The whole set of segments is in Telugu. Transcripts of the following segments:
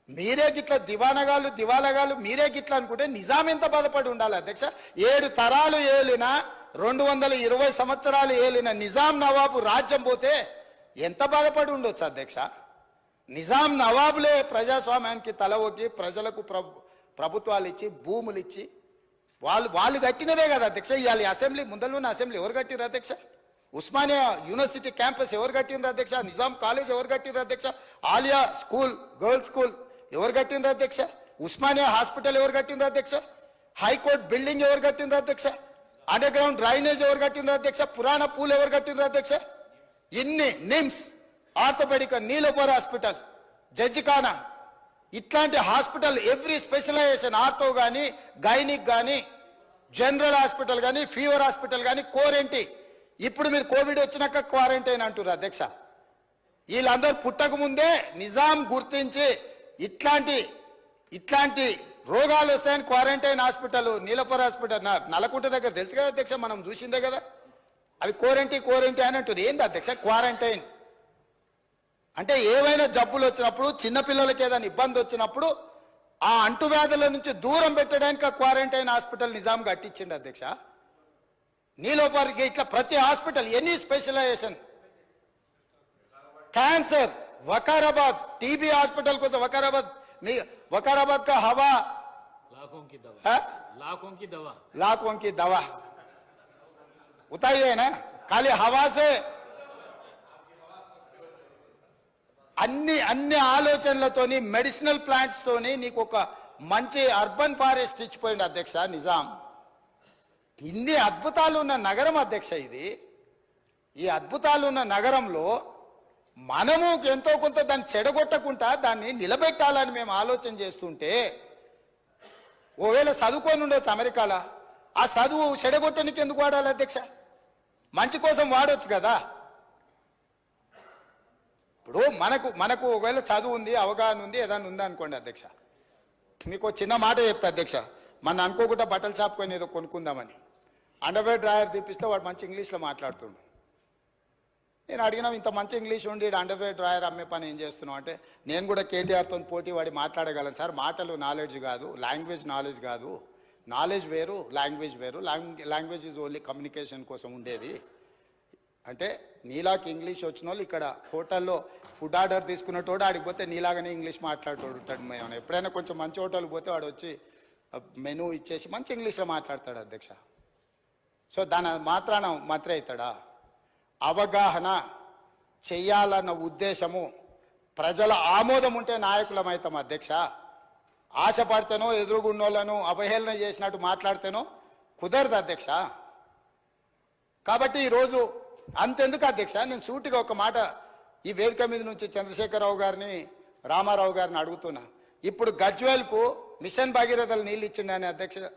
మీరే గిట్ల దివాలగాళ్ళు మీరే గిట్ల అనుకుంటే నిజాం ఎంత బాధపడి ఉండాలి అధ్యక్ష? 7 తరాలు ఏలిన 220 సంవత్సరాలు ఏలిన నిజాం నవాబు రాజ్యం పోతే ఎంత బాధపడి ఉండొచ్చు అధ్యక్ష? నిజాం నవాబులే ప్రజాస్వామ్యానికి తల ఒగ్గి ప్రజలకు ప్రభుత్వాలు ఇచ్చి భూములు ఇచ్చి వాళ్ళు కట్టినదే కదా అధ్యక్ష. ఇవాళ అసెంబ్లీ ముందరున్న అసెంబ్లీ ఎవరు కట్టిరు అధ్యక్ష? ఉస్మానియా యూనివర్సిటీ క్యాంపస్ ఎవరు కట్టిండ్రు అధ్యక్ష? నిజాం కాలేజ్ ఎవరు కట్టిండ్రు అధ్యక్ష? ఆలియా స్కూల్ గర్ల్స్ స్కూల్ ఎవరు కట్టిండ్రు అధ్యక్ష? ఉస్మానియా హాస్పిటల్ ఎవరు కట్టిండ్రు అధ్యక్ష? హైకోర్టు బిల్డింగ్ ఎవరు కట్టిండ్రు అధ్యక్ష? అండర్ గ్రౌండ్ డ్రైనేజ్ ఎవరు కట్టిండ్రు అధ్యక్ష? పురాణ పూల్ ఎవరు కట్టిండ్రు అధ్యక్ష? ఇన్ని నిమ్స్, ఆర్థోపెడిక్, నీలోపర్ హాస్పిటల్, జడ్జిఖానా, ఇట్లాంటి హాస్పిటల్ ఎవ్రీ స్పెషలైజేషన్, ఆర్థో కానీ, గైనిక్ కానీ, జనరల్ హాస్పిటల్ కానీ, ఫీవర్ హాస్పిటల్ కానీ, కోరెంటీ. ఇప్పుడు మీరు కోవిడ్ వచ్చినాక క్వారంటైన్ అంటారు అధ్యక్ష. వీళ్ళందరూ పుట్టక ముందే నిజాం గుర్తించి ఇట్లాంటి రోగాలు వస్తాయని క్వారంటైన్ హాస్పిటల్, నీలపర్ హాస్పిటల్, నల్లకుంట దగ్గర తెలుసు కదా అధ్యక్ష, మనం చూసిందే కదా. అది కోరెంటీ అని అంటారు. ఏంది అధ్యక్ష క్వారంటైన్ అంటే? ఏవైనా జబ్బులు వచ్చినప్పుడు, చిన్నపిల్లలకి ఏదైనా ఇబ్బంది వచ్చినప్పుడు ఆ అంటువ్యాధుల నుంచి దూరం పెట్టడానికి క్వారంటైన్ హాస్పిటల్ నిజాం కట్టించిండు అధ్యక్ష. నీలోపర్ ఇట్లా ప్రతి hospital, any specialisation, cancer, Vikarabad TB hospital కోసం वकाराबाद का हवा लाखों की दवा उताई है ना, खाली हवा से అన్ని ఆలోచనలతోని, మెడిసినల్ ప్లాంట్స్ తోని నీకు ఒక మంచి అర్బన్ ఫారెస్ట్ ఇచ్చిపోయింది అధ్యక్ష నిజాం. ఇన్ని అద్భుతాలు ఉన్న నగరం అధ్యక్ష ఇది. ఈ అద్భుతాలు ఉన్న నగరంలో మనము ఎంతో కొంత దాన్ని చెడగొట్టకుండా దాన్ని నిలబెట్టాలని మేము ఆలోచన చేస్తుంటే, ఓవేళ చదువుకొని ఉండొచ్చు అమెరికాలో, ఆ చదువు చెడగొట్టడానికి ఎందుకు వాడాలి అధ్యక్ష? మంచి కోసం వాడొచ్చు కదా. ఇప్పుడు మనకు ఒకవేళ చదువు ఉంది, అవగాహన ఉంది, ఏదైనా ఉంది అనుకోండి అధ్యక్ష, మీకు చిన్న మాట చెప్తా అధ్యక్ష. మన అనుకోకుండా బట్టల షాప్ కొని ఏదో కొనుక్కుందామని అండర్వేర్ డ్రాయర్ తీపిస్తే వాడు మంచి ఇంగ్లీష్లో మాట్లాడుతుండు. నేను అడిగినా, ఇంత మంచి ఇంగ్లీష్ ఉండి అండర్వేర్ డ్రాయర్ అమ్మే పని ఏం చేస్తున్నావు అంటే, నేను కూడా కేటీఆర్తో పోటీ వాడి మాట్లాడగలను సార్. మాటలు నాలెడ్జ్ కాదు, లాంగ్వేజ్ నాలెడ్జ్ కాదు. నాలెడ్జ్ వేరు, లాంగ్వేజ్ వేరు. లాంగ్వేజ్ ఈజ్ ఓన్లీ కమ్యూనికేషన్ కోసం ఉండేది. అంటే నీలాకి ఇంగ్లీష్ వచ్చిన వాళ్ళు ఇక్కడ హోటల్లో ఫుడ్ ఆర్డర్ తీసుకున్నట్టు ఆడికి పోతే నీలాగానే ఇంగ్లీష్ మాట్లాడుతుంటాడు. మేము ఎప్పుడైనా కొంచెం మంచి హోటల్కి పోతే వాడు వచ్చి మెనూ ఇచ్చేసి మంచి ఇంగ్లీష్లో మాట్లాడతాడు అధ్యక్ష. సో దాని మాత్రాన మాత్రే అవుతాడా? అవగాహన చెయ్యాలన్న ఉద్దేశము, ప్రజల ఆమోదం ఉంటే నాయకులం అవుతాం అధ్యక్ష. ఆశపడితేనో ఎదురుగున్నోళ్ళను అవహేళన చేసినట్టు మాట్లాడితేనో కుదరదు అధ్యక్ష. కాబట్టి ఈరోజు అంతెందుకు అధ్యక్ష, నేను సూటిగా ఒక మాట ఈ వేదిక మీద నుంచి చంద్రశేఖరరావు గారిని, రామారావు గారిని అడుగుతున్నా. ఇప్పుడు గజ్వేల్కు మిషన్ భగీరథలు నీళ్ళు ఇచ్చిండని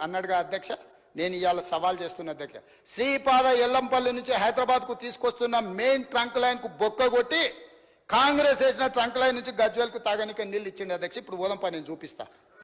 అన్నాడుగా అధ్యక్ష. నేను ఇవాళ సవాల్ చేస్తున్న అధ్యక్ష, శ్రీపాద ఎల్లంపల్లి నుంచి హైదరాబాద్కు తీసుకొస్తున్న మెయిన్ ట్రంక్ లైన్కు బొక్క కొట్టి కాంగ్రెస్ వేసిన ట్రంక్ లైన్ నుంచి గజ్వేల్కు తాగడానికి నీళ్ళు ఇచ్చిండు అధ్యక్ష. ఇప్పుడు ఓదంపా నేను చూపిస్తా.